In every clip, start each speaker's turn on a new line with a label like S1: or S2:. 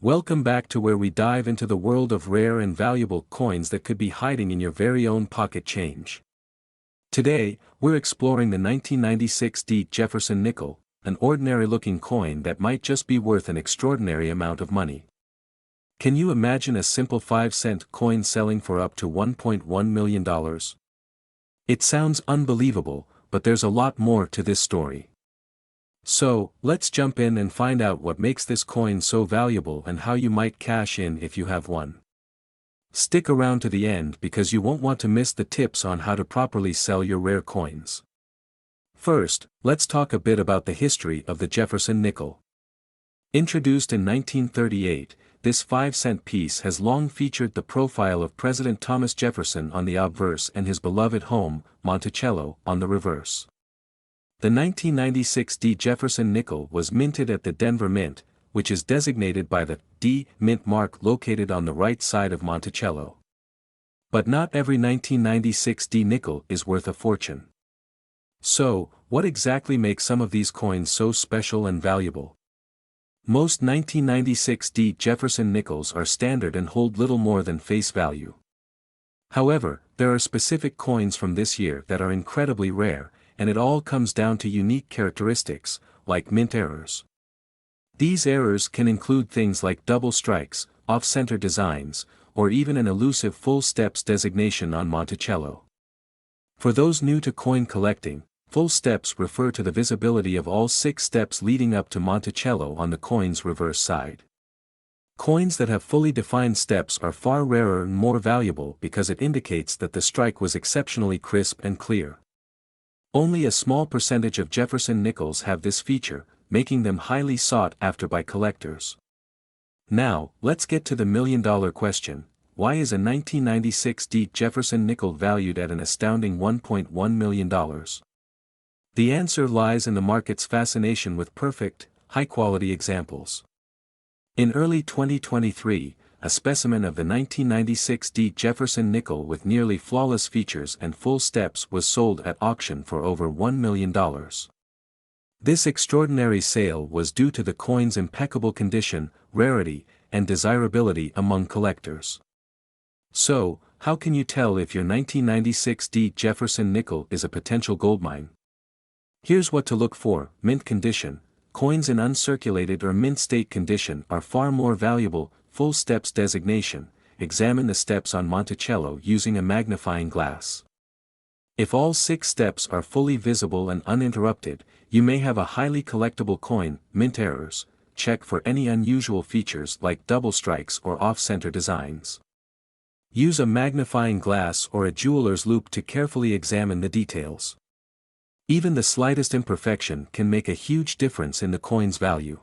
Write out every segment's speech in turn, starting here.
S1: Welcome back to where we dive into the world of rare and valuable coins that could be hiding in your very own pocket change. Today, we're exploring the 1996 D. Jefferson nickel, an ordinary-looking coin that might just be worth an extraordinary amount of money. Can you imagine a simple 5-cent coin selling for up to $1.1 million? It sounds unbelievable, but there's a lot more to this story. So, let's jump in and find out what makes this coin so valuable and how you might cash in if you have one. Stick around to the end because you won't want to miss the tips on how to properly sell your rare coins. First, let's talk a bit about the history of the Jefferson nickel. Introduced in 1938, this 5-cent piece has long featured the profile of President Thomas Jefferson on the obverse and his beloved home, Monticello, on the reverse. The 1996 D. Jefferson nickel was minted at the Denver Mint, which is designated by the D. Mint mark located on the right side of Monticello. But not every 1996 D. nickel is worth a fortune. So, what exactly makes some of these coins so special and valuable? Most 1996 D. Jefferson nickels are standard and hold little more than face value. However, there are specific coins from this year that are incredibly rare, and it all comes down to unique characteristics, like mint errors. These errors can include things like double strikes, off-center designs, or even an elusive full steps designation on Monticello. For those new to coin collecting, full steps refer to the visibility of all 6 steps leading up to Monticello on the coin's reverse side. Coins that have fully defined steps are far rarer and more valuable because it indicates that the strike was exceptionally crisp and clear. Only a small percentage of Jefferson nickels have this feature, making them highly sought after by collectors. Now, let's get to the million-dollar question: why is a 1996 D. Jefferson nickel valued at an astounding $1.1 million? The answer lies in the market's fascination with perfect, high-quality examples. In early 2023, a specimen of the 1996 D. Jefferson nickel with nearly flawless features and full steps was sold at auction for over $1 million. This extraordinary sale was due to the coin's impeccable condition, rarity, and desirability among collectors. So, how can you tell if your 1996 D. Jefferson nickel is a potential goldmine? Here's what to look for: mint condition. Coins in uncirculated or mint state condition are far more valuable. Full steps designation. Examine the steps on Monticello using a magnifying glass. If all 6 steps are fully visible and uninterrupted, you may have a highly collectible coin. Mint errors. Check for any unusual features like double strikes or off-center designs. Use a magnifying glass or a jeweler's loupe to carefully examine the details. Even the slightest imperfection can make a huge difference in the coin's value.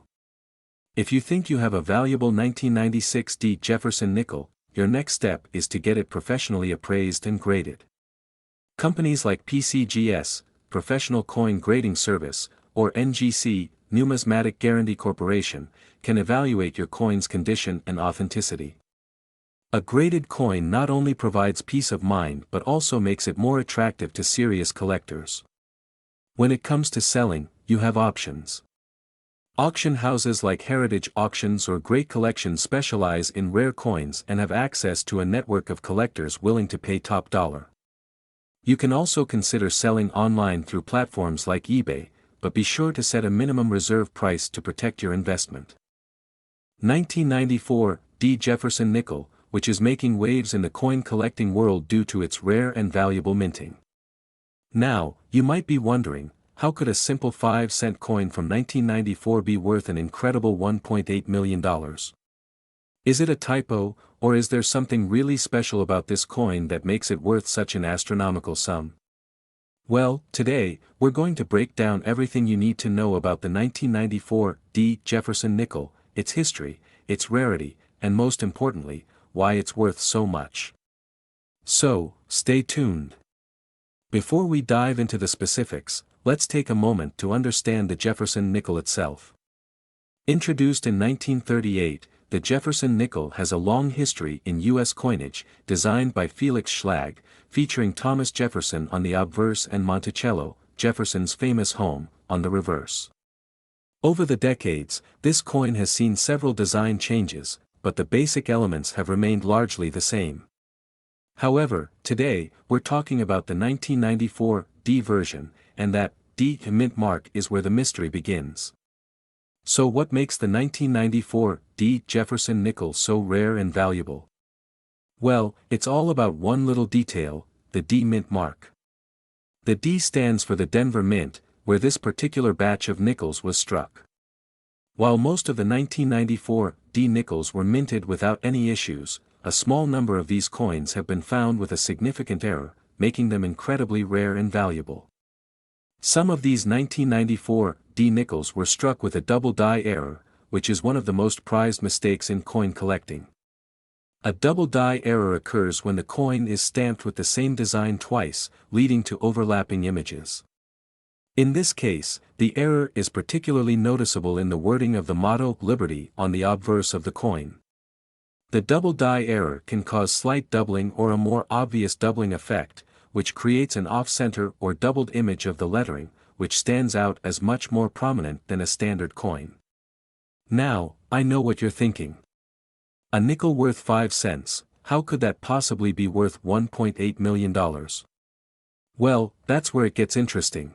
S1: If you think you have a valuable 1996 D. Jefferson nickel, your next step is to get it professionally appraised and graded. Companies like PCGS, Professional Coin Grading Service, or NGC, Numismatic Guarantee Corporation, can evaluate your coin's condition and authenticity. A graded coin not only provides peace of mind but also makes it more attractive to serious collectors. When it comes to selling, you have options. Auction houses like Heritage Auctions or Great Collections specialize in rare coins and have access to a network of collectors willing to pay top dollar. You can also consider selling online through platforms like eBay, but be sure to set a minimum reserve price to protect your investment. 1994 D. Jefferson nickel, which is making waves in the coin collecting world due to its rare and valuable minting. Now, you might be wondering, how could a simple 5-cent coin from 1994 be worth an incredible $1.8 million? Is it a typo, or is there something really special about this coin that makes it worth such an astronomical sum? Well, today, we're going to break down everything you need to know about the 1994 D. Jefferson nickel, its history, its rarity, and most importantly, why it's worth so much. So, stay tuned. Before we dive into the specifics, let's take a moment to understand the Jefferson nickel itself. Introduced in 1938, the Jefferson nickel has a long history in U.S. coinage, designed by Felix Schlag, featuring Thomas Jefferson on the obverse and Monticello, Jefferson's famous home, on the reverse. Over the decades, this coin has seen several design changes, but the basic elements have remained largely the same. However, today, we're talking about the 1994 D version, and that D mint mark is where the mystery begins. So what makes the 1994 D Jefferson Nickels so rare and valuable? Well, it's all about one little detail, the D mint mark. The D stands for the Denver Mint, where this particular batch of nickels was struck. While most of the 1994 D nickels were minted without any issues, a small number of these coins have been found with a significant error, making them incredibly rare and valuable. Some of these 1994 D nickels were struck with a double die error, which is one of the most prized mistakes in coin collecting. A double die error occurs when the coin is stamped with the same design twice, leading to overlapping images. In this case, the error is particularly noticeable in the wording of the motto "Liberty" on the obverse of the coin. The double die error can cause slight doubling or a more obvious doubling effect, which creates an off-center or doubled image of the lettering, which stands out as much more prominent than a standard coin. Now, I know what you're thinking. A nickel worth 5 cents, how could that possibly be worth $1.8 million? Well, that's where it gets interesting.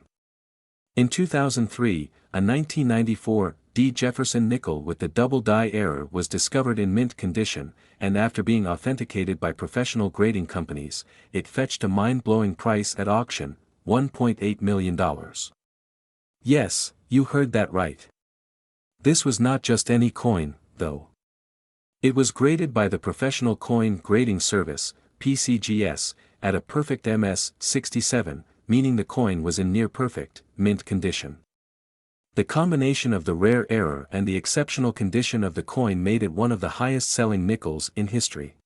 S1: In 2003, a 1994 D Jefferson nickel with the double die error was discovered in mint condition, and after being authenticated by professional grading companies, it fetched a mind-blowing price at auction, $1.8 million. Yes, you heard that right. This was not just any coin, though. It was graded by the Professional Coin Grading Service, PCGS, at a perfect MS-67, meaning the coin was in near-perfect, mint condition. The combination of the rare error and the exceptional condition of the coin made it one of the highest-selling nickels in history.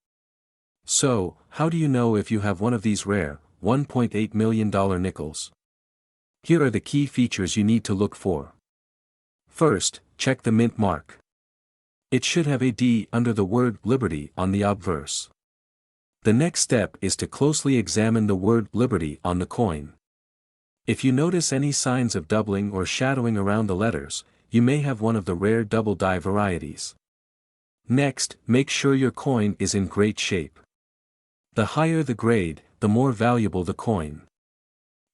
S1: So, how do you know if you have one of these rare, $1.8 million nickels? Here are the key features you need to look for. First, check the mint mark. It should have a D under the word Liberty on the obverse. The next step is to closely examine the word Liberty on the coin. If you notice any signs of doubling or shadowing around the letters, you may have one of the rare double die varieties. Next, make sure your coin is in great shape. The higher the grade, the more valuable the coin.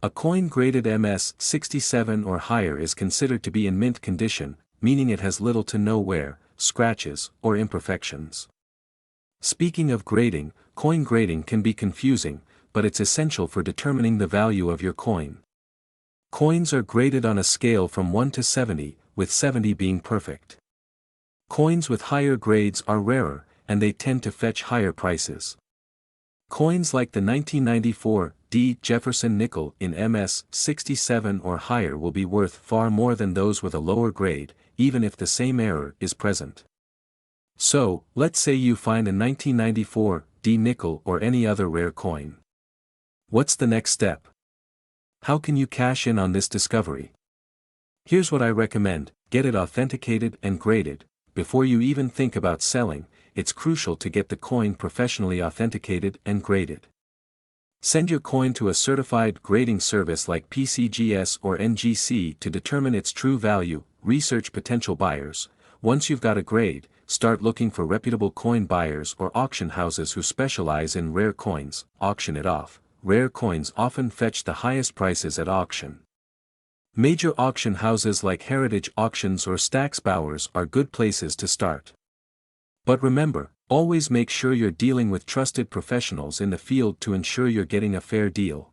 S1: A coin graded MS-67 or higher is considered to be in mint condition, meaning it has little to no wear, scratches, or imperfections. Speaking of grading, coin grading can be confusing, but it's essential for determining the value of your coin. Coins are graded on a scale from 1 to 70, with 70 being perfect. Coins with higher grades are rarer, and they tend to fetch higher prices. Coins like the 1994 D Jefferson nickel in MS-67 or higher will be worth far more than those with a lower grade, even if the same error is present. So, let's say you find a 1994 D nickel or any other rare coin. What's the next step? How can you cash in on this discovery? Here's what I recommend: get it authenticated and graded. Before you even think about selling, it's crucial to get the coin professionally authenticated and graded. Send your coin to a certified grading service like PCGS or NGC to determine its true value. Research potential buyers. Once you've got a grade, start looking for reputable coin buyers or auction houses who specialize in rare coins. Auction it off. Rare coins often fetch the highest prices at auction. Major auction houses like Heritage Auctions or Stack's Bowers are good places to start. But remember, always make sure you're dealing with trusted professionals in the field to ensure you're getting a fair deal.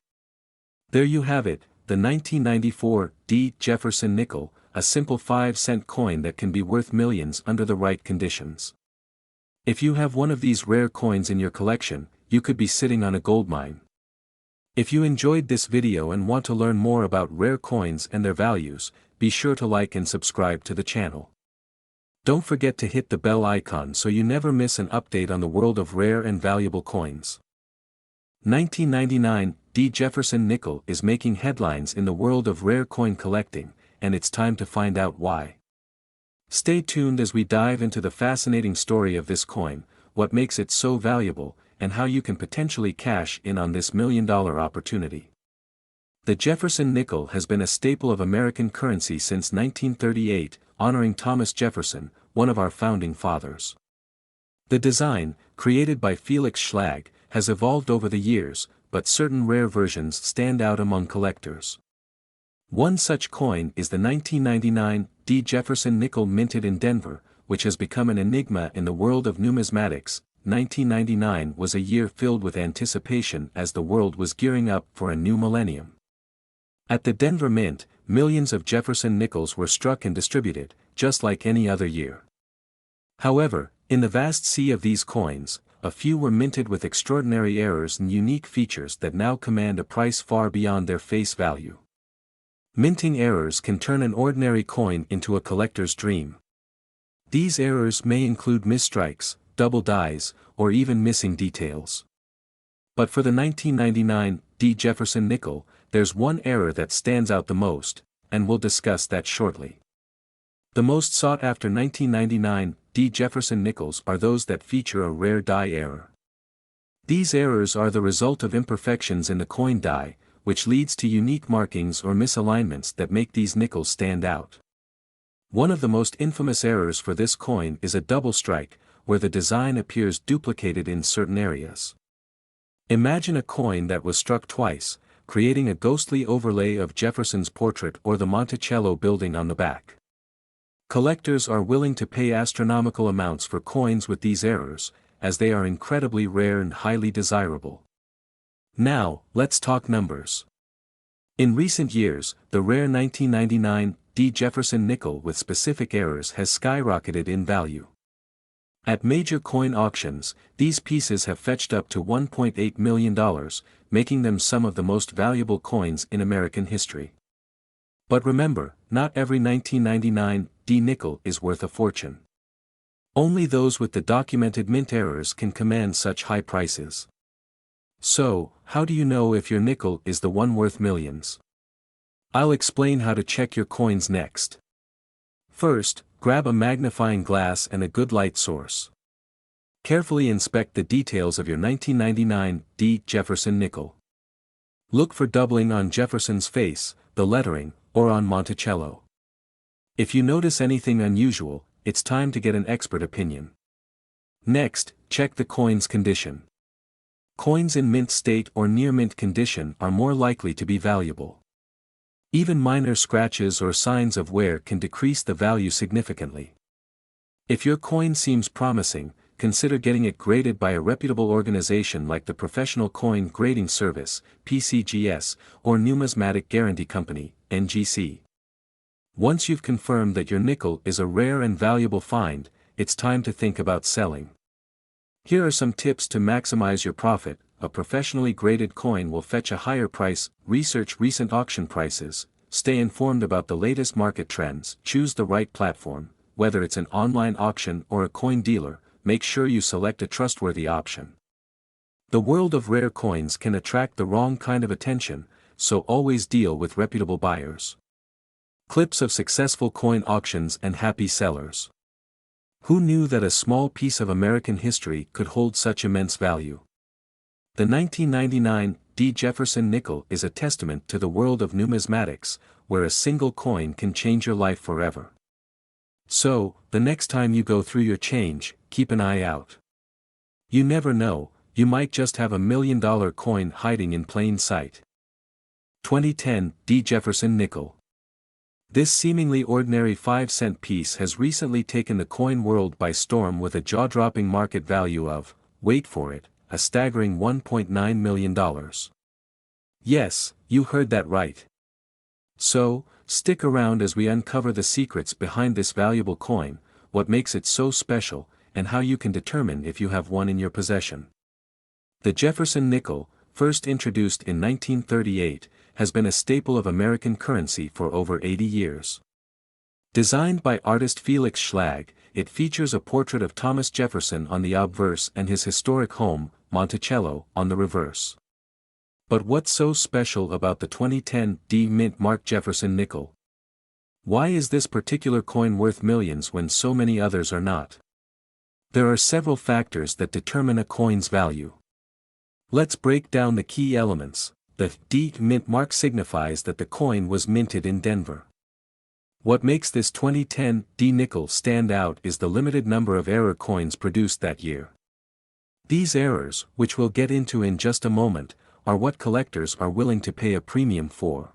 S1: There you have it, the 1994 D Jefferson nickel, a simple 5-cent coin that can be worth millions under the right conditions. If you have one of these rare coins in your collection, you could be sitting on a goldmine. If you enjoyed this video and want to learn more about rare coins and their values, be sure to like and subscribe to the channel. Don't forget to hit the bell icon so you never miss an update on the world of rare and valuable coins. 1999 D Jefferson nickel is making headlines in the world of rare coin collecting, and it's time to find out why. Stay tuned as we dive into the fascinating story of this coin, what makes it so valuable, and how you can potentially cash in on this million-dollar opportunity. The Jefferson nickel has been a staple of American currency since 1938, honoring Thomas Jefferson, one of our founding fathers. The design, created by Felix Schlag, has evolved over the years, but certain rare versions stand out among collectors. One such coin is the 1999 D. Jefferson nickel minted in Denver, which has become an enigma in the world of numismatics. 1999 was a year filled with anticipation as the world was gearing up for a new millennium. At the Denver Mint, millions of Jefferson nickels were struck and distributed, just like any other year. However, in the vast sea of these coins, a few were minted with extraordinary errors and unique features that now command a price far beyond their face value. Minting errors can turn an ordinary coin into a collector's dream. These errors may include misstrikes, double dies, or even missing details. But for the 1999 D. Jefferson nickel, there's one error that stands out the most, and we'll discuss that shortly. The most sought-after 1999 D. Jefferson nickels are those that feature a rare die error. These errors are the result of imperfections in the coin die, which leads to unique markings or misalignments that make these nickels stand out. One of the most infamous errors for this coin is a double strike, where the design appears duplicated in certain areas. Imagine a coin that was struck twice, creating a ghostly overlay of Jefferson's portrait or the Monticello building on the back. Collectors are willing to pay astronomical amounts for coins with these errors, as they are incredibly rare and highly desirable. Now, let's talk numbers. In recent years, the rare 1999 D. Jefferson nickel with specific errors has skyrocketed in value. At major coin auctions, these pieces have fetched up to $1.8 million, making them some of the most valuable coins in American history. But remember, not every 1999 D nickel is worth a fortune. Only those with the documented mint errors can command such high prices. So, how do you know if your nickel is the one worth millions? I'll explain how to check your coins next. First, grab a magnifying glass and a good light source. Carefully inspect the details of your 1999 D. Jefferson nickel. Look for doubling on Jefferson's face, the lettering, or on Monticello. If you notice anything unusual, it's time to get an expert opinion. Next, check the coin's condition. Coins in mint state or near mint condition are more likely to be valuable. Even minor scratches or signs of wear can decrease the value significantly. If your coin seems promising, consider getting it graded by a reputable organization like the Professional Coin Grading Service, PCGS, or Numismatic Guarantee Company, NGC. Once you've confirmed that your nickel is a rare and valuable find, it's time to think about selling. Here are some tips to maximize your profit. A professionally graded coin will fetch a higher price. Research recent auction prices, stay informed about the latest market trends, choose the right platform, whether it's an online auction or a coin dealer, make sure you select a trustworthy option. The world of rare coins can attract the wrong kind of attention, so always deal with reputable buyers. Clips of successful coin auctions and happy sellers. Who knew that a small piece of American history could hold such immense value? The 1999 D. Jefferson nickel is a testament to the world of numismatics, where a single coin can change your life forever. So, the next time you go through your change, keep an eye out. You never know, you might just have $1 million coin hiding in plain sight. 2010 D. Jefferson nickel. This seemingly ordinary 5-cent piece has recently taken the coin world by storm with a jaw-dropping market value of, wait for it, a staggering $1.9 million. Yes, you heard that right. So, stick around as we uncover the secrets behind this valuable coin, what makes it so special, and how you can determine if you have one in your possession. The Jefferson nickel, first introduced in 1938, has been a staple of American currency for over 80 years. Designed by artist Felix Schlag, it features a portrait of Thomas Jefferson on the obverse and his historic home, Monticello, on the reverse. But what's so special about the 2010 D. Mint Mark Jefferson nickel? Why is this particular coin worth millions when so many others are not? There are several factors that determine a coin's value. Let's break down the key elements. The D. Mint mark signifies that the coin was minted in Denver. What makes this 2010 D nickel stand out is the limited number of error coins produced that year. These errors, which we'll get into in just a moment, are what collectors are willing to pay a premium for.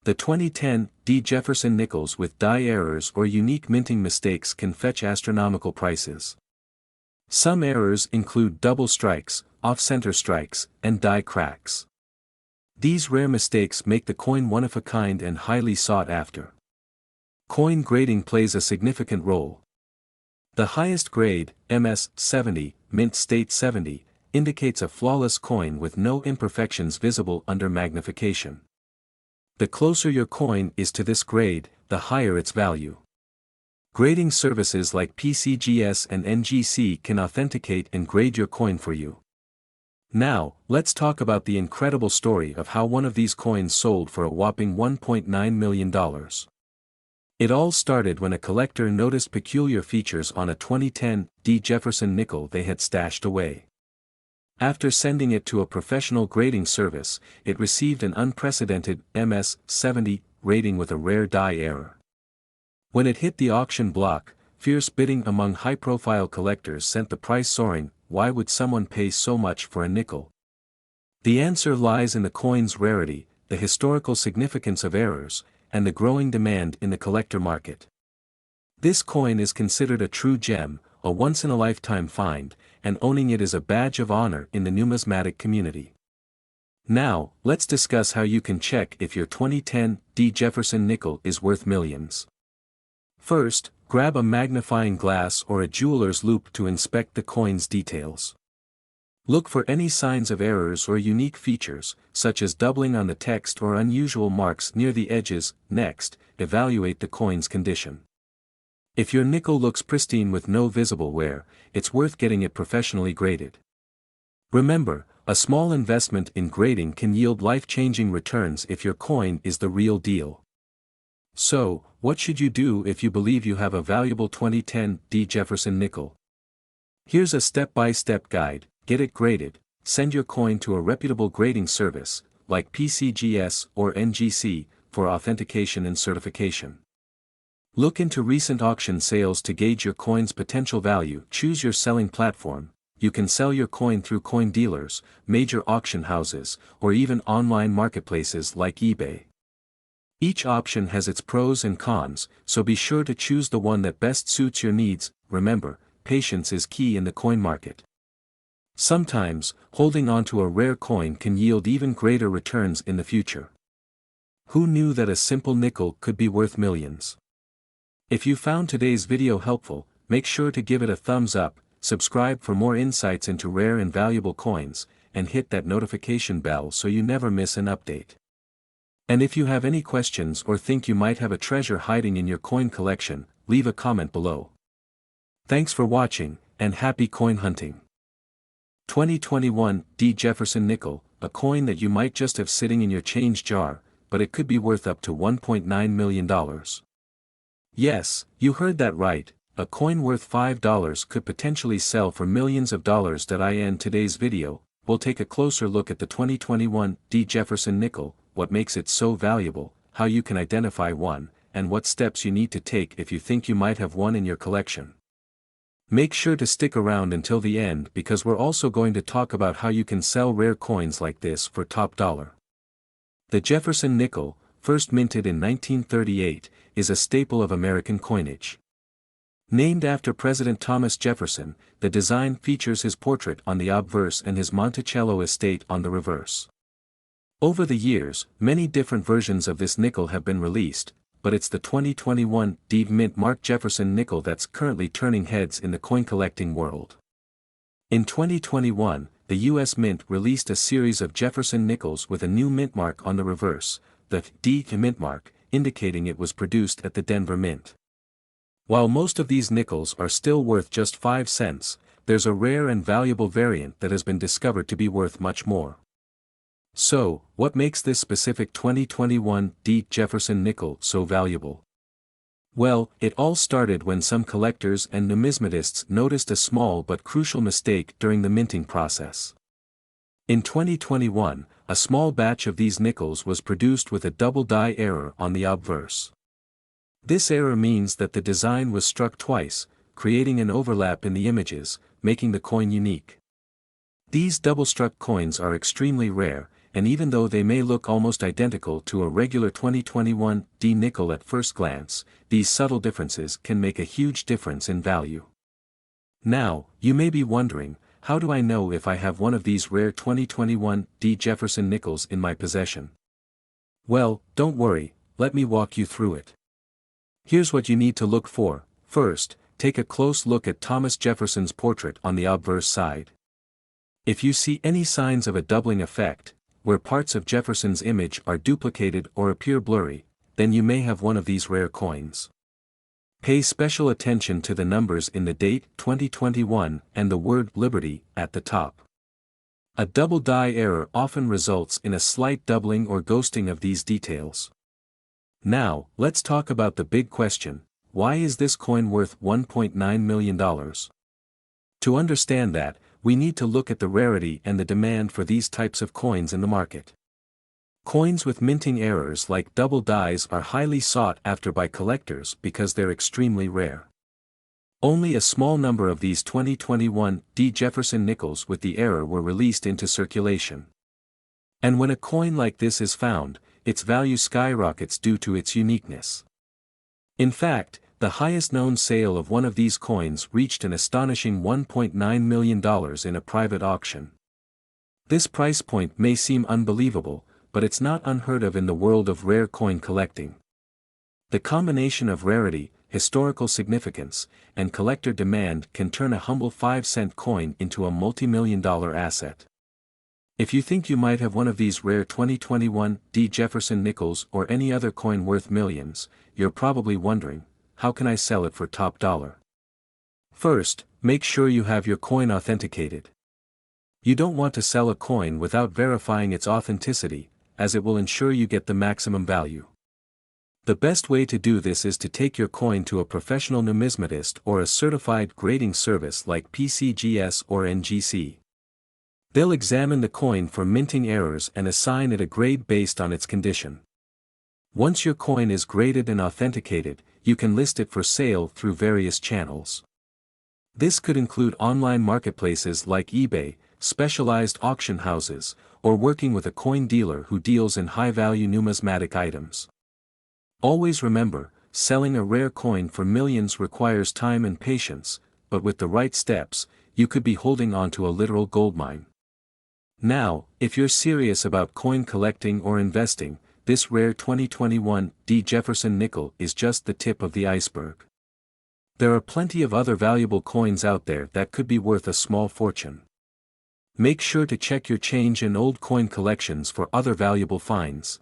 S1: The 2010 D Jefferson Nickels with die errors or unique minting mistakes can fetch astronomical prices. Some errors include double strikes, off-center strikes, and die cracks. These rare mistakes make the coin one of a kind and highly sought after. Coin grading plays a significant role. The highest grade, MS 70, mint state 70, indicates a flawless coin with no imperfections visible under magnification. The closer your coin is to this grade, the higher its value. Grading services like PCGS and NGC can authenticate and grade your coin for you. Now, let's talk about the incredible story of how one of these coins sold for a whopping $1.9 million. It all started when a collector noticed peculiar features on a 2010 D Jefferson nickel they had stashed away. After sending it to a professional grading service, it received an unprecedented MS 70 rating with a rare die error. When it hit the auction block, fierce bidding among high-profile collectors sent the price soaring. Why would someone pay so much for a nickel? The answer lies in the coin's rarity, the historical significance of errors, and the growing demand in the collector market. This coin is considered a true gem, a once-in-a-lifetime find, and owning it is a badge of honor in the numismatic community. Now, let's discuss how you can check if your 2010 D Jefferson nickel is worth millions. First, grab a magnifying glass or a jeweler's loupe to inspect the coin's details. Look for any signs of errors or unique features, such as doubling on the text or unusual marks near the edges. Next, evaluate the coin's condition. If your nickel looks pristine with no visible wear, it's worth getting it professionally graded. Remember, a small investment in grading can yield life-changing returns if your coin is the real deal. So, what should you do if you believe you have a valuable 2010 D Jefferson nickel? Here's a step-by-step guide. Get it graded. Send your coin to a reputable grading service, like PCGS or NGC, for authentication and certification. Look into recent auction sales to gauge your coin's potential value. Choose your selling platform. You can sell your coin through coin dealers, major auction houses, or even online marketplaces like eBay. Each option has its pros and cons, so be sure to choose the one that best suits your needs. Remember, patience is key in the coin market. Sometimes, holding onto a rare coin can yield even greater returns in the future. Who knew that a simple nickel could be worth millions? If you found today's video helpful, make sure to give it a thumbs up, subscribe for more insights into rare and valuable coins, and hit that notification bell so you never miss an update. And if you have any questions or think you might have a treasure hiding in your coin collection, leave a comment below. Thanks for watching, and happy coin hunting. 2021 D Jefferson Nickel, a coin that you might just have sitting in your change jar, but it could be worth up to $1.9 million. Yes, you heard that right, a coin worth $5 could potentially sell for millions of dollars. In today's video, we'll take a closer look at the 2021 D Jefferson Nickel, what makes it so valuable, how you can identify one, and what steps you need to take if you think you might have one in your collection. Make sure to stick around until the end because we're also going to talk about how you can sell rare coins like this for top dollar. The Jefferson Nickel, first minted in 1938, is a staple of American coinage. Named after President Thomas Jefferson, the design features his portrait on the obverse and his Monticello estate on the reverse. Over the years, many different versions of this nickel have been released, but it's the 2021 D Mint Mark Jefferson nickel that's currently turning heads in the coin collecting world. In 2021, the U.S. Mint released a series of Jefferson nickels with a new mint mark on the reverse, the D Mint mark, indicating it was produced at the Denver Mint. While most of these nickels are still worth just 5 cents, there's a rare and valuable variant that has been discovered to be worth much more. So, what makes this specific 2021 D Jefferson nickel so valuable? Well, it all started when some collectors and numismatists noticed a small but crucial mistake during the minting process. In 2021, a small batch of these nickels was produced with a double die error on the obverse. This error means that the design was struck twice, creating an overlap in the images, making the coin unique. These double-struck coins are extremely rare, and even though they may look almost identical to a regular 2021 D nickel at first glance, these subtle differences can make a huge difference in value. Now, you may be wondering, how do I know if I have one of these rare 2021 D Jefferson Nickels in my possession? Well, don't worry, let me walk you through it. Here's what you need to look for. First, take a close look at Thomas Jefferson's portrait on the obverse side. If you see any signs of a doubling effect, where parts of Jefferson's image are duplicated or appear blurry, then you may have one of these rare coins. Pay special attention to the numbers in the date 2021 and the word Liberty at the top. A double die error often results in a slight doubling or ghosting of these details. Now, let's talk about the big question: why is this coin worth $1.9 million? To understand that, we need to look at the rarity and the demand for these types of coins in the market. Coins with minting errors like double dies are highly sought after by collectors because they're extremely rare. Only a small number of these 2021 D Jefferson Nickels with the error were released into circulation. And when a coin like this is found, its value skyrockets due to its uniqueness. In fact, the highest known sale of one of these coins reached an astonishing $1.9 million in a private auction. This price point may seem unbelievable, but it's not unheard of in the world of rare coin collecting. The combination of rarity, historical significance, and collector demand can turn a humble 5-cent coin into a multi-million-dollar asset. If you think you might have one of these rare 2021 D Jefferson Nickels or any other coin worth millions, you're probably wondering, how can I sell it for top dollar? First, make sure you have your coin authenticated. You don't want to sell a coin without verifying its authenticity, as it will ensure you get the maximum value. The best way to do this is to take your coin to a professional numismatist or a certified grading service like PCGS or NGC. They'll examine the coin for minting errors and assign it a grade based on its condition. Once your coin is graded and authenticated, you can list it for sale through various channels. This could include online marketplaces like eBay, specialized auction houses, or working with a coin dealer who deals in high-value numismatic items. Always remember, selling a rare coin for millions requires time and patience, but with the right steps, you could be holding on to a literal goldmine. Now, if you're serious about coin collecting or investing, this rare 2021 D Jefferson Nickel is just the tip of the iceberg. There are plenty of other valuable coins out there that could be worth a small fortune. Make sure to check your change and old coin collections for other valuable finds.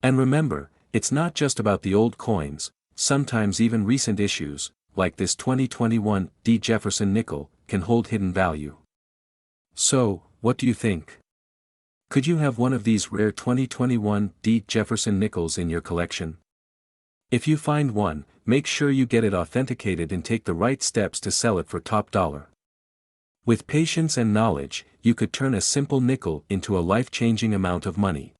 S1: And remember, it's not just about the old coins, sometimes even recent issues, like this 2021 D Jefferson Nickel, can hold hidden value. So, what do you think? Could you have one of these rare 2021 D Jefferson Nickels in your collection? If you find one, make sure you get it authenticated and take the right steps to sell it for top dollar. With patience and knowledge, you could turn a simple nickel into a life-changing amount of money.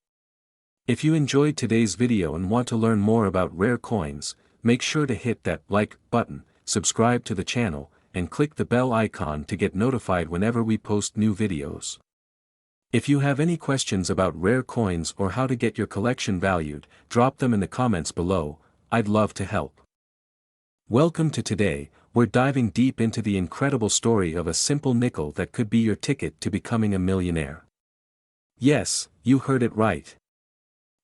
S1: If you enjoyed today's video and want to learn more about rare coins, make sure to hit that like button, subscribe to the channel, and click the bell icon to get notified whenever we post new videos. If you have any questions about rare coins or how to get your collection valued, drop them in the comments below. I'd love to help. Welcome to today. We're diving deep into the incredible story of a simple nickel that could be your ticket to becoming a millionaire. Yes, you heard it right.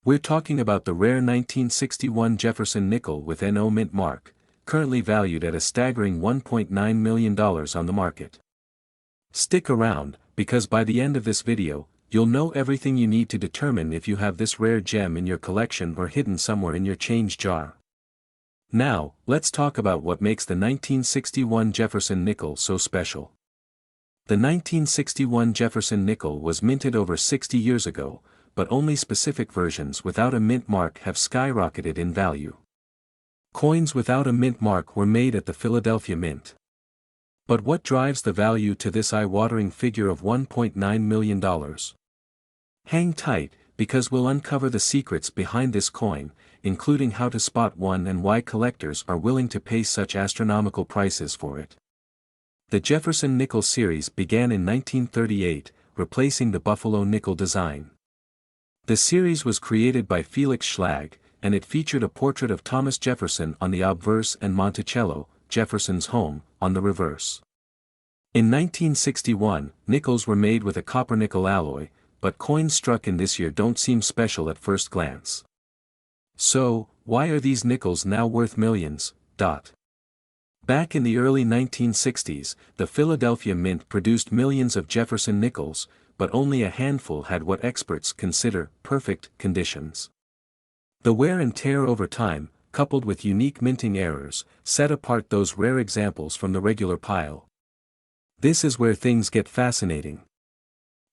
S1: We're talking about the rare 1961 Jefferson Nickel with NO mint mark, currently valued at a staggering $1.9 million on the market. Stick around, because by the end of this video, you'll know everything you need to determine if you have this rare gem in your collection or hidden somewhere in your change jar. Now, let's talk about what makes the 1961 Jefferson Nickel so special. The 1961 Jefferson Nickel was minted over 60 years ago, but only specific versions without a mint mark have skyrocketed in value. Coins without a mint mark were made at the Philadelphia Mint. But what drives the value to this eye-watering figure of $1.9 million? Hang tight, because we'll uncover the secrets behind this coin, including how to spot one and why collectors are willing to pay such astronomical prices for it. The Jefferson Nickels series began in 1938, replacing the Buffalo nickel design. The series was created by Felix Schlag, and it featured a portrait of Thomas Jefferson on the obverse and Monticello, Jefferson's home, on the reverse. In 1961, nickels were made with a copper-nickel alloy, but coins struck in this year don't seem special at first glance. So, why are these nickels now worth millions? Back in the early 1960s, the Philadelphia Mint produced millions of Jefferson nickels, but only a handful had what experts consider perfect conditions. The wear and tear over time, coupled with unique minting errors, set apart those rare examples from the regular pile. This is where things get fascinating.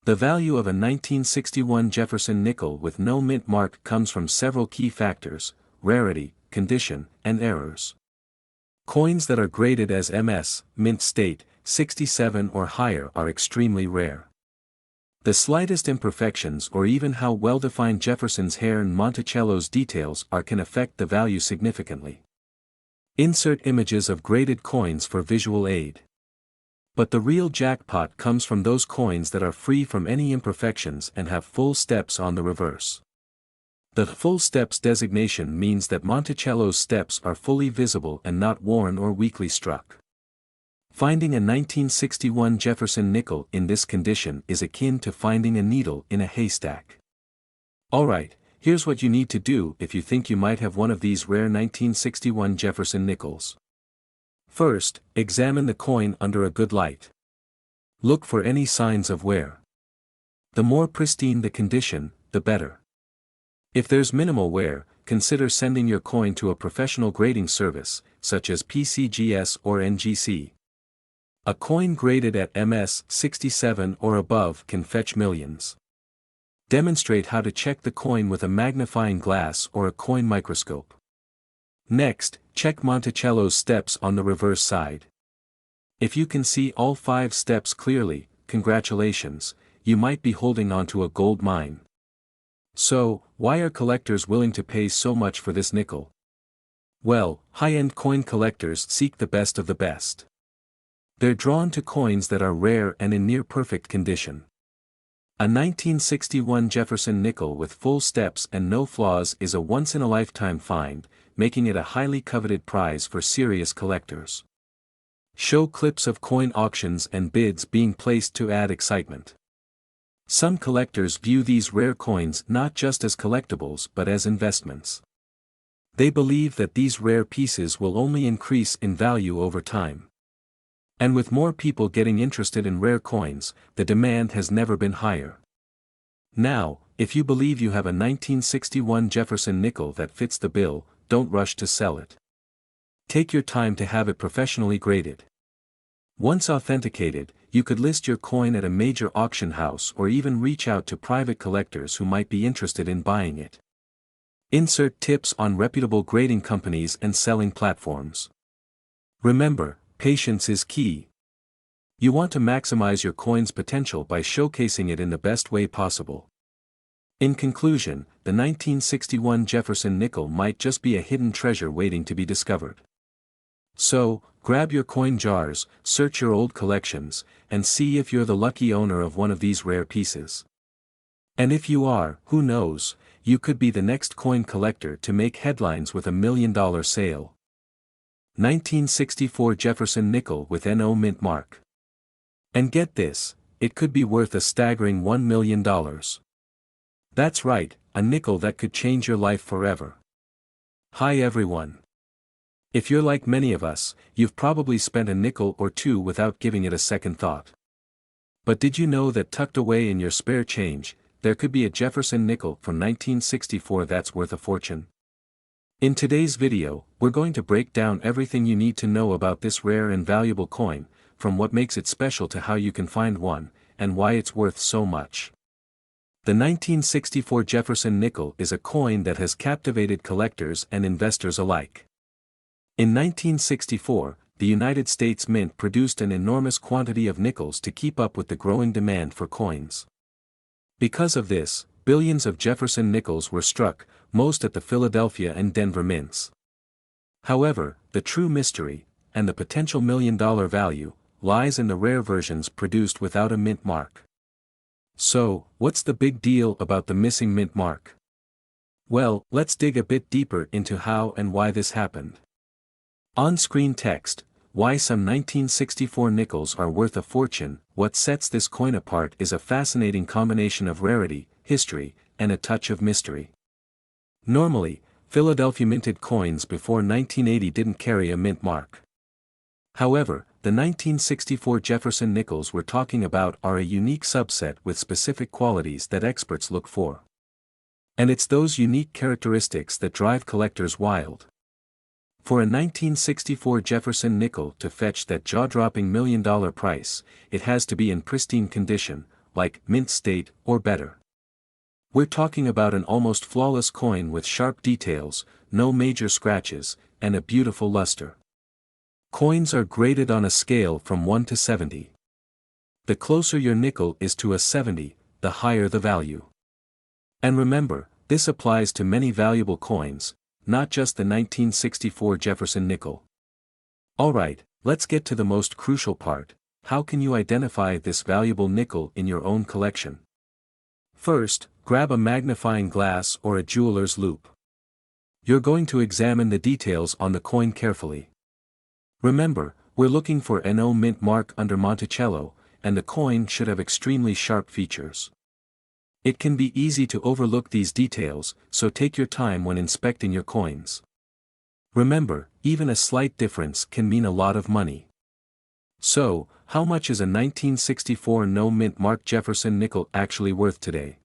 S1: The value of a 1961 Jefferson nickel with no mint mark comes from several key factors: rarity, condition, and errors. Coins that are graded as MS, mint state, 67 or higher are extremely rare. The slightest imperfections or even how well-defined Jefferson's hair and Monticello's details are can affect the value significantly. Insert images of graded coins for visual aid. But the real jackpot comes from those coins that are free from any imperfections and have full steps on the reverse. The full steps designation means that Monticello's steps are fully visible and not worn or weakly struck. Finding a 1961 Jefferson nickel in this condition is akin to finding a needle in a haystack. Alright, here's what you need to do if you think you might have one of these rare 1961 Jefferson nickels. First, examine the coin under a good light. Look for any signs of wear. The more pristine the condition, the better. If there's minimal wear, consider sending your coin to a professional grading service, such as PCGS or NGC. A coin graded at MS 67 or above can fetch millions. Demonstrate how to check the coin with a magnifying glass or a coin microscope. Next, check Monticello's steps on the reverse side. If you can see all 5 steps clearly, congratulations, you might be holding onto a gold mine. So, why are collectors willing to pay so much for this nickel? Well, high-end coin collectors seek the best of the best. They're drawn to coins that are rare and in near-perfect condition. A 1961 Jefferson nickel with full steps and no flaws is a once-in-a-lifetime find, making it a highly coveted prize for serious collectors. Show clips of coin auctions and bids being placed to add excitement. Some collectors view these rare coins not just as collectibles but as investments. They believe that these rare pieces will only increase in value over time. And with more people getting interested in rare coins, the demand has never been higher. Now, if you believe you have a 1961 Jefferson nickel that fits the bill, don't rush to sell it. Take your time to have it professionally graded. Once authenticated, you could list your coin at a major auction house or even reach out to private collectors who might be interested in buying it. Insert tips on reputable grading companies and selling platforms. Remember, patience is key. You want to maximize your coin's potential by showcasing it in the best way possible. In conclusion, the 1961 Jefferson nickel might just be a hidden treasure waiting to be discovered. So, grab your coin jars, search your old collections, and see if you're the lucky owner of one of these rare pieces. And if you are, who knows, you could be the next coin collector to make headlines with $1 million sale. 1964 Jefferson nickel with NO mint mark. And get this, it could be worth a staggering $1 million. That's right, a nickel that could change your life forever. Hi everyone. If you're like many of us, you've probably spent a nickel or two without giving it a second thought. But did you know that tucked away in your spare change, there could be a Jefferson nickel from 1964 that's worth a fortune? In today's video, we're going to break down everything you need to know about this rare and valuable coin, from what makes it special to how you can find one, and why it's worth so much. The 1964 Jefferson nickel is a coin that has captivated collectors and investors alike. In 1964, the United States Mint produced an enormous quantity of nickels to keep up with the growing demand for coins. Because of this, billions of Jefferson nickels were struck, most at the Philadelphia and Denver mints. However, the true mystery, and the potential million-dollar value, lies in the rare versions produced without a mint mark. So, what's the big deal about the missing mint mark? Well, let's dig a bit deeper into how and why this happened. On-screen text: why some 1964 nickels are worth a fortune. What sets this coin apart is a fascinating combination of rarity, history, and a touch of mystery. Normally, Philadelphia minted coins before 1980 didn't carry a mint mark. However, the 1964 Jefferson nickels we're talking about are a unique subset with specific qualities that experts look for. And it's those unique characteristics that drive collectors wild. For a 1964 Jefferson nickel to fetch that jaw-dropping million-dollar price, it has to be in pristine condition, like mint state or better. We're talking about an almost flawless coin with sharp details, no major scratches, and a beautiful luster. Coins are graded on a scale from 1 to 70. The closer your nickel is to a 70, the higher the value. And remember, this applies to many valuable coins, not just the 1964 Jefferson nickel. Alright, let's get to the most crucial part: how can you identify this valuable nickel in your own collection? First, grab a magnifying glass or a jeweler's loupe. You're going to examine the details on the coin carefully. Remember, we're looking for an no mint mark under Monticello, and the coin should have extremely sharp features. It can be easy to overlook these details, so take your time when inspecting your coins. Remember, even a slight difference can mean a lot of money. So, how much is a 1964 no mint mark Jefferson nickel actually worth today?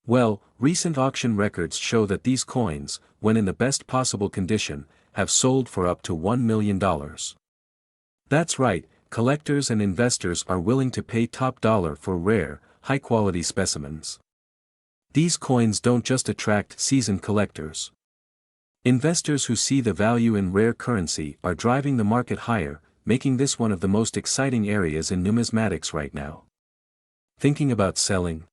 S1: Well, recent auction records show that these coins, when in the best possible condition, have sold for up to $1 million. That's right, collectors and investors are willing to pay top dollar for rare, high-quality specimens. These coins don't just attract seasoned collectors. Investors who see the value in rare currency are driving the market higher, making this one of the most exciting areas in numismatics right now. Thinking about selling?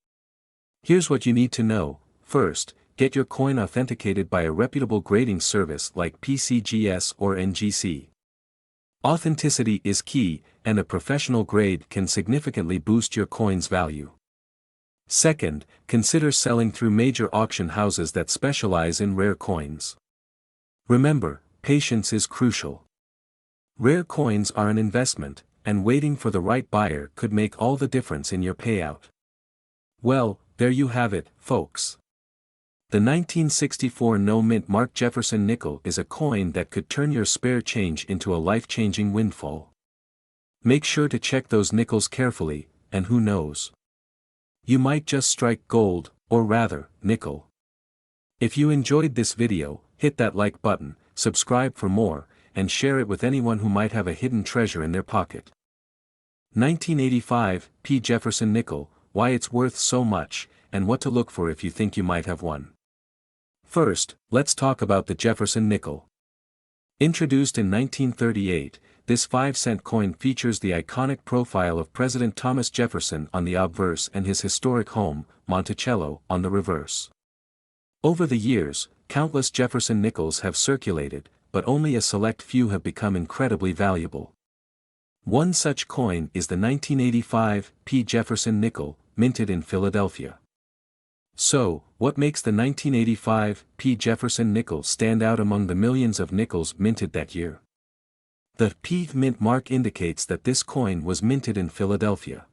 S1: Here's what you need to know. First, get your coin authenticated by a reputable grading service like PCGS or NGC. Authenticity is key, and a professional grade can significantly boost your coin's value. Second, consider selling through major auction houses that specialize in rare coins. Remember, patience is crucial. Rare coins are an investment, and waiting for the right buyer could make all the difference in your payout. Well, there you have it, folks. The 1964 no mint mark Jefferson nickel is a coin that could turn your spare change into a life-changing windfall. Make sure to check those nickels carefully, and who knows? You might just strike gold, or rather, nickel. If you enjoyed this video, hit that like button, subscribe for more, and share it with anyone who might have a hidden treasure in their pocket. 1985 P. Jefferson nickel, why it's worth so much, and what to look for if you think you might have one. First, let's talk about the Jefferson nickel. Introduced in 1938, this 5-cent coin features the iconic profile of President Thomas Jefferson on the obverse and his historic home, Monticello, on the reverse. Over the years, countless Jefferson nickels have circulated, but only a select few have become incredibly valuable. One such coin is the 1985 P. Jefferson nickel, minted in Philadelphia. So, what makes the 1985 P. Jefferson nickel stand out among the millions of nickels minted that year? The P mint mark indicates that this coin was minted in Philadelphia.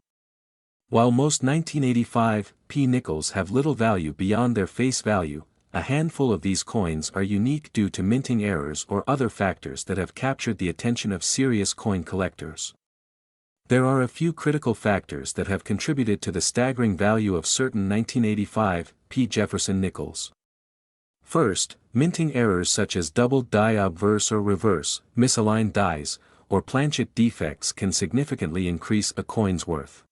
S1: While most 1985 P nickels have little value beyond their face value, a handful of these coins are unique due to minting errors or other factors that have captured the attention of serious coin collectors. There are a few critical factors that have contributed to the staggering value of certain 1985 P. Jefferson nickels. First, minting errors such as doubled die obverse or reverse, misaligned dies, or planchet defects can significantly increase a coin's worth.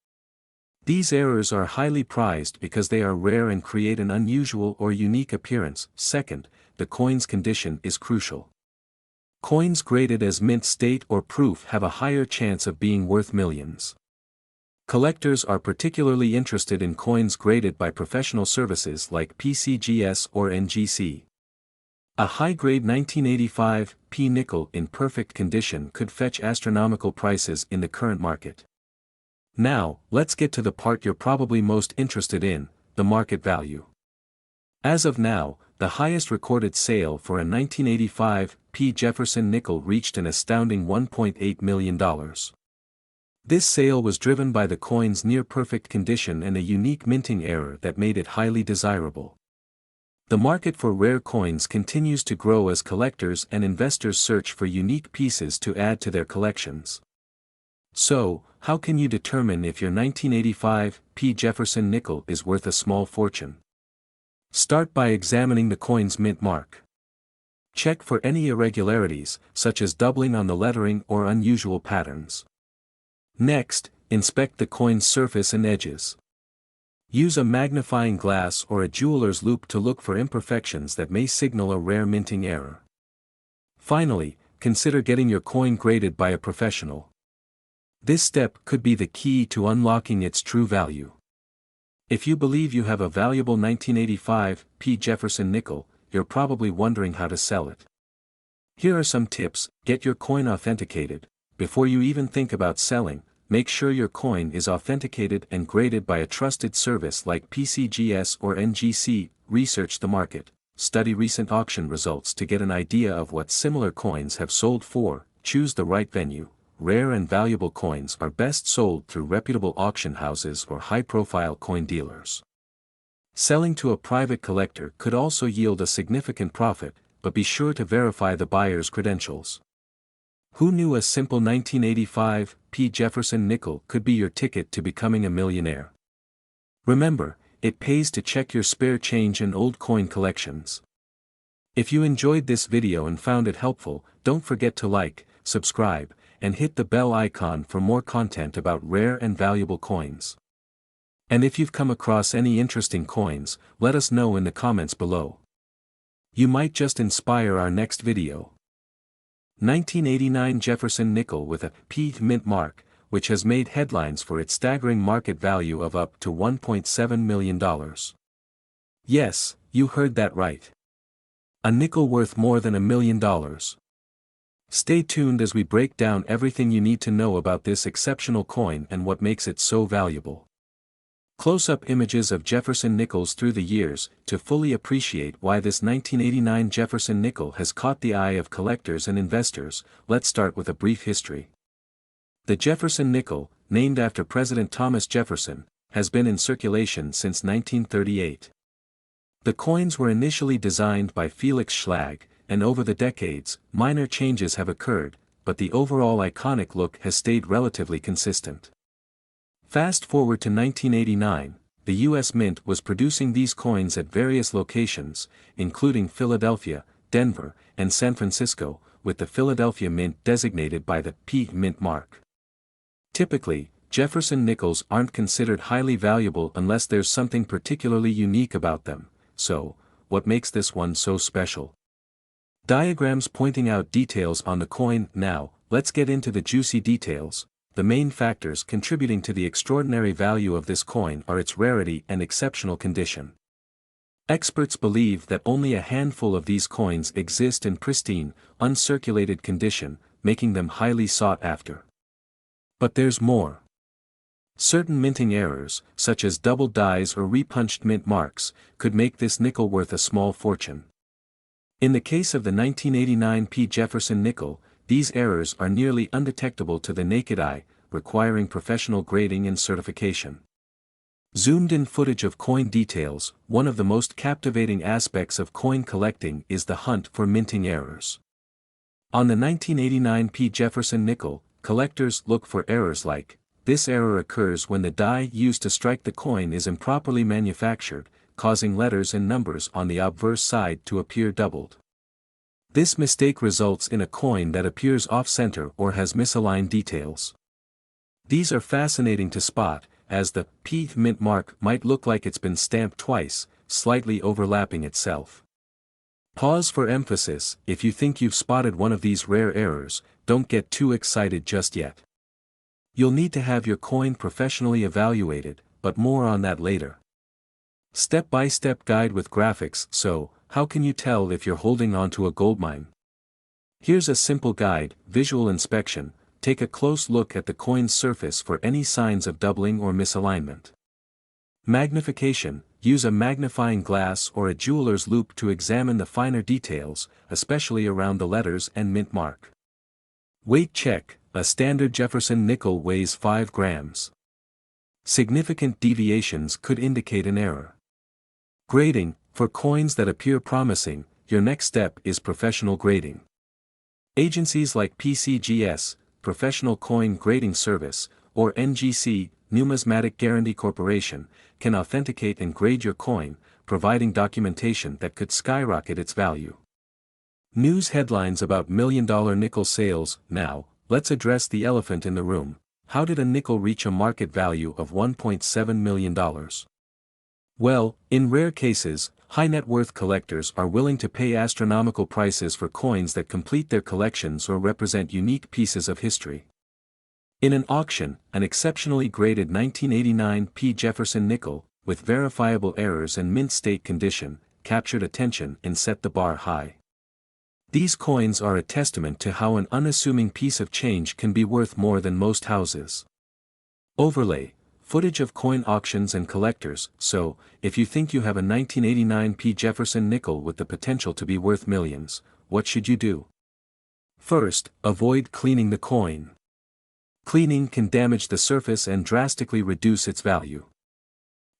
S1: These errors are highly prized because they are rare and create an unusual or unique appearance. Second, the coin's condition is crucial. Coins graded as mint state or proof have a higher chance of being worth millions. Collectors are particularly interested in coins graded by professional services like PCGS or NGC. A high-grade 1985 P nickel in perfect condition could fetch astronomical prices in the current market. Now, let's get to the part you're probably most interested in, the market value. As of now, the highest recorded sale for a 1985 P Jefferson nickel reached an astounding $1.8 million. This sale was driven by the coin's near-perfect condition and a unique minting error that made it highly desirable. The market for rare coins continues to grow as collectors and investors search for unique pieces to add to their collections. So, how can you determine if your 1985 P Jefferson nickel is worth a small fortune? Start by examining the coin's mint mark. Check for any irregularities, such as doubling on the lettering or unusual patterns. Next, inspect the coin's surface and edges. Use a magnifying glass or a jeweler's loupe to look for imperfections that may signal a rare minting error. Finally, consider getting your coin graded by a professional. This step could be the key to unlocking its true value. If you believe you have a valuable 1985 P Jefferson nickel, you're probably wondering how to sell it. Here are some tips. Get your coin authenticated. Before you even think about selling, make sure your coin is authenticated and graded by a trusted service like PCGS or NGC. Research the market. Study recent auction results to get an idea of what similar coins have sold for. Choose the right venue. Rare and valuable coins are best sold through reputable auction houses or high-profile coin dealers. Selling to a private collector could also yield a significant profit, but be sure to verify the buyer's credentials. Who knew a simple 1985 P Jefferson nickel could be your ticket to becoming a millionaire? Remember, it pays to check your spare change and old coin collections. If you enjoyed this video and found it helpful, don't forget to like, subscribe, and hit the bell icon for more content about rare and valuable coins. And if you've come across any interesting coins, let us know in the comments below. You might just inspire our next video. 1989 Jefferson nickel with a P mint mark, which has made headlines for its staggering market value of up to $1.7 million. Yes, you heard that right. A nickel worth more than $1 million. Stay tuned as we break down everything you need to know about this exceptional coin and what makes it so valuable. Close-up images of Jefferson nickels through the years, to fully appreciate why this 1989 Jefferson nickel has caught the eye of collectors and investors. Let's start with a brief history. The Jefferson nickel, named after President Thomas Jefferson, has been in circulation since 1938. The coins were initially designed by Felix Schlag, and over the decades, minor changes have occurred, but the overall iconic look has stayed relatively consistent. Fast forward to 1989, the U.S. Mint was producing these coins at various locations, including Philadelphia, Denver, and San Francisco, with the Philadelphia Mint designated by the P mint mark. Typically, Jefferson nickels aren't considered highly valuable unless there's something particularly unique about them. So, what makes this one so special? Diagrams pointing out details on the coin. Now, let's get into the juicy details. The main factors contributing to the extraordinary value of this coin are its rarity and exceptional condition. Experts believe that only a handful of these coins exist in pristine, uncirculated condition, making them highly sought after. But there's more. Certain minting errors, such as double dies or repunched mint marks, could make this nickel worth a small fortune. In the case of the 1989 P Jefferson nickel, these errors are nearly undetectable to the naked eye, requiring professional grading and certification. Zoomed-in footage of coin details. One of the most captivating aspects of coin collecting is the hunt for minting errors. On the 1989 P Jefferson nickel, collectors look for errors like, this error occurs when the die used to strike the coin is improperly manufactured, causing letters and numbers on the obverse side to appear doubled. This mistake results in a coin that appears off-center or has misaligned details. These are fascinating to spot, as the P mint mark might look like it's been stamped twice, slightly overlapping itself. Pause for emphasis. If you think you've spotted one of these rare errors, don't get too excited just yet. You'll need to have your coin professionally evaluated, but more on that later. Step-by-step guide with graphics. So, how can you tell if you're holding onto a goldmine? Here's a simple guide: visual inspection. Take a close look at the coin's surface for any signs of doubling or misalignment. Magnification. Use a magnifying glass or a jeweler's loupe to examine the finer details, especially around the letters and mint mark. Weight check. A standard Jefferson nickel weighs 5 grams. Significant deviations could indicate an error. Grading. For coins that appear promising, your next step is professional grading. Agencies like PCGS, Professional Coin Grading Service, or NGC, Numismatic Guarantee Corporation, can authenticate and grade your coin, providing documentation that could skyrocket its value. News headlines about million-dollar nickel sales. Now, let's address the elephant in the room. How did a nickel reach a market value of $1.7 million? Well, in rare cases, high-net-worth collectors are willing to pay astronomical prices for coins that complete their collections or represent unique pieces of history. In an auction, an exceptionally graded 1989 P. Jefferson nickel, with verifiable errors and mint state condition, captured attention and set the bar high. These coins are a testament to how an unassuming piece of change can be worth more than most houses. Overlay. Footage of coin auctions and collectors. So, if you think you have a 1989 P. Jefferson nickel with the potential to be worth millions, what should you do? First, avoid cleaning the coin. Cleaning can damage the surface and drastically reduce its value.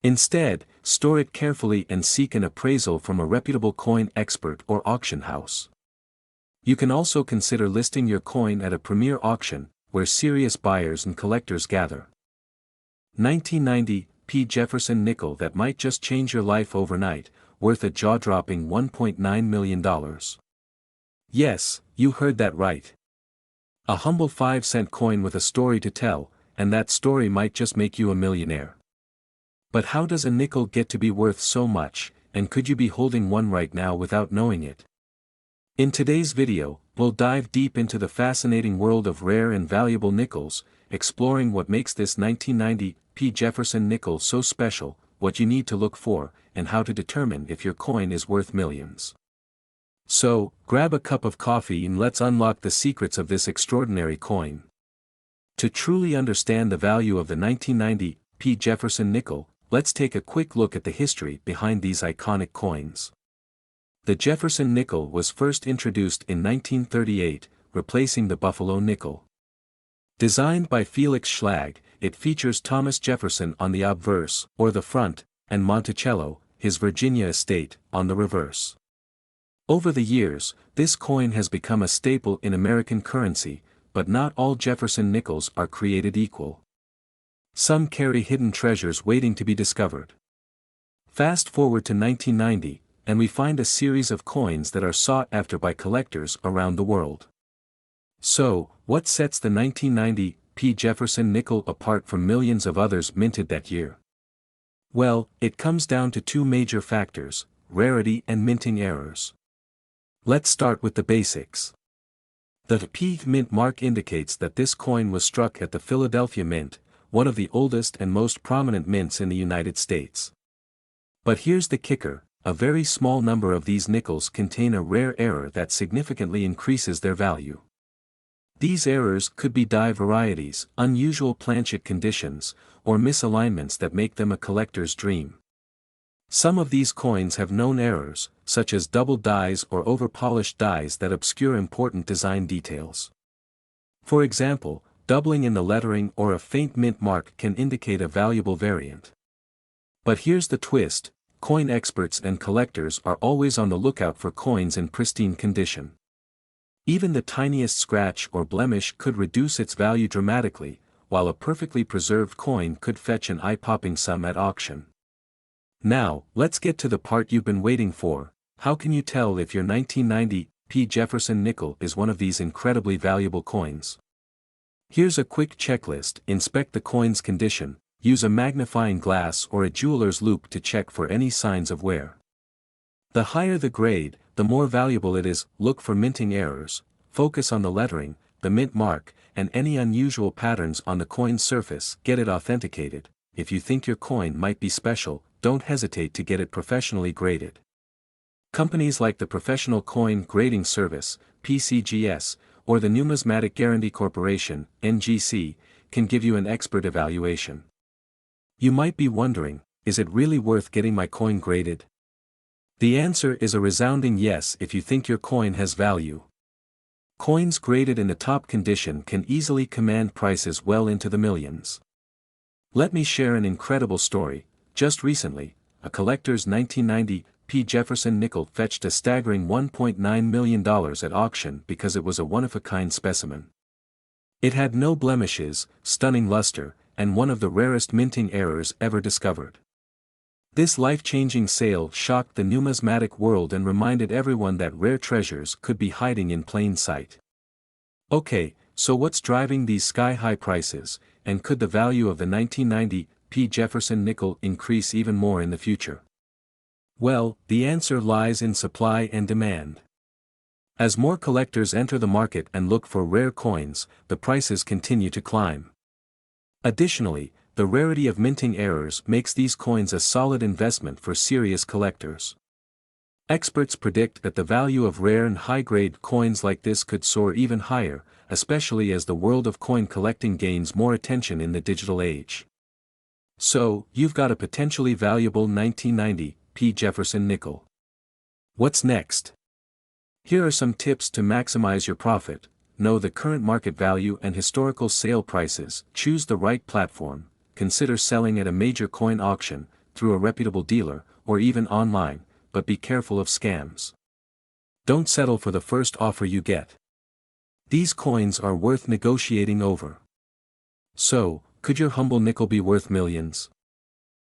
S1: Instead, store it carefully and seek an appraisal from a reputable coin expert or auction house. You can also consider listing your coin at a premier auction, where serious buyers and collectors gather. 1990 P. Jefferson nickel that might just change your life overnight, worth a jaw-dropping $1.9 million. Yes, you heard that right. A humble 5-cent coin with a story to tell, and that story might just make you a millionaire. But how does a nickel get to be worth so much, and could you be holding one right now without knowing it? In today's video, we'll dive deep into the fascinating world of rare and valuable nickels, exploring what makes this 1990 P. Jefferson nickel so special, what you need to look for, and how to determine if your coin is worth millions. So, grab a cup of coffee and let's unlock the secrets of this extraordinary coin. To truly understand the value of the 1990 P. Jefferson nickel, let's take a quick look at the history behind these iconic coins. The Jefferson nickel was first introduced in 1938, replacing the Buffalo nickel. Designed by Felix Schlag, it features Thomas Jefferson on the obverse, or the front, and Monticello, his Virginia estate, on the reverse. Over the years, this coin has become a staple in American currency, but not all Jefferson nickels are created equal. Some carry hidden treasures waiting to be discovered. Fast forward to 1990, and we find a series of coins that are sought after by collectors around the world. So, what sets the 1990 P. Jefferson nickel apart from millions of others minted that year? Well, it comes down to two major factors: rarity and minting errors. Let's start with the basics. The P mint mark indicates that this coin was struck at the Philadelphia Mint, one of the oldest and most prominent mints in the United States. But here's the kicker: a very small number of these nickels contain a rare error that significantly increases their value. These errors could be die varieties, unusual planchet conditions, or misalignments that make them a collector's dream. Some of these coins have known errors, such as double dies or over-polished dies that obscure important design details. For example, doubling in the lettering or a faint mint mark can indicate a valuable variant. But here's the twist: coin experts and collectors are always on the lookout for coins in pristine condition. Even the tiniest scratch or blemish could reduce its value dramatically, while a perfectly preserved coin could fetch an eye-popping sum at auction. Now, let's get to the part you've been waiting for: how can you tell if your 1990 P. Jefferson nickel is one of these incredibly valuable coins? Here's a quick checklist: inspect the coin's condition, use a magnifying glass or a jeweler's loupe to check for any signs of wear. The higher the grade, the more valuable it is. Look for minting errors, focus on the lettering, the mint mark, and any unusual patterns on the coin's surface. Get it authenticated. If you think your coin might be special, don't hesitate to get it professionally graded. Companies like the Professional Coin Grading Service, PCGS, or the Numismatic Guarantee Corporation, NGC, can give you an expert evaluation. You might be wondering, is it really worth getting my coin graded? The answer is a resounding yes if you think your coin has value. Coins graded in the top condition can easily command prices well into the millions. Let me share an incredible story. Just recently, a collector's 1990 P. Jefferson nickel fetched a staggering $1.9 million at auction because it was a one-of-a-kind specimen. It had no blemishes, stunning luster, and one of the rarest minting errors ever discovered. This life-changing sale shocked the numismatic world and reminded everyone that rare treasures could be hiding in plain sight. Okay, so what's driving these sky-high prices, and could the value of the 1990 P. Jefferson nickel increase even more in the future? Well, the answer lies in supply and demand. As more collectors enter the market and look for rare coins, the prices continue to climb. Additionally, the rarity of minting errors makes these coins a solid investment for serious collectors. Experts predict that the value of rare and high-grade coins like this could soar even higher, especially as the world of coin collecting gains more attention in the digital age. So, you've got a potentially valuable 1990 P. Jefferson nickel. What's next? Here are some tips to maximize your profit. Know the current market value and historical sale prices. Choose the right platform. Consider selling at a major coin auction, through a reputable dealer, or even online, but be careful of scams. Don't settle for the first offer you get. These coins are worth negotiating over. So, could your humble nickel be worth millions?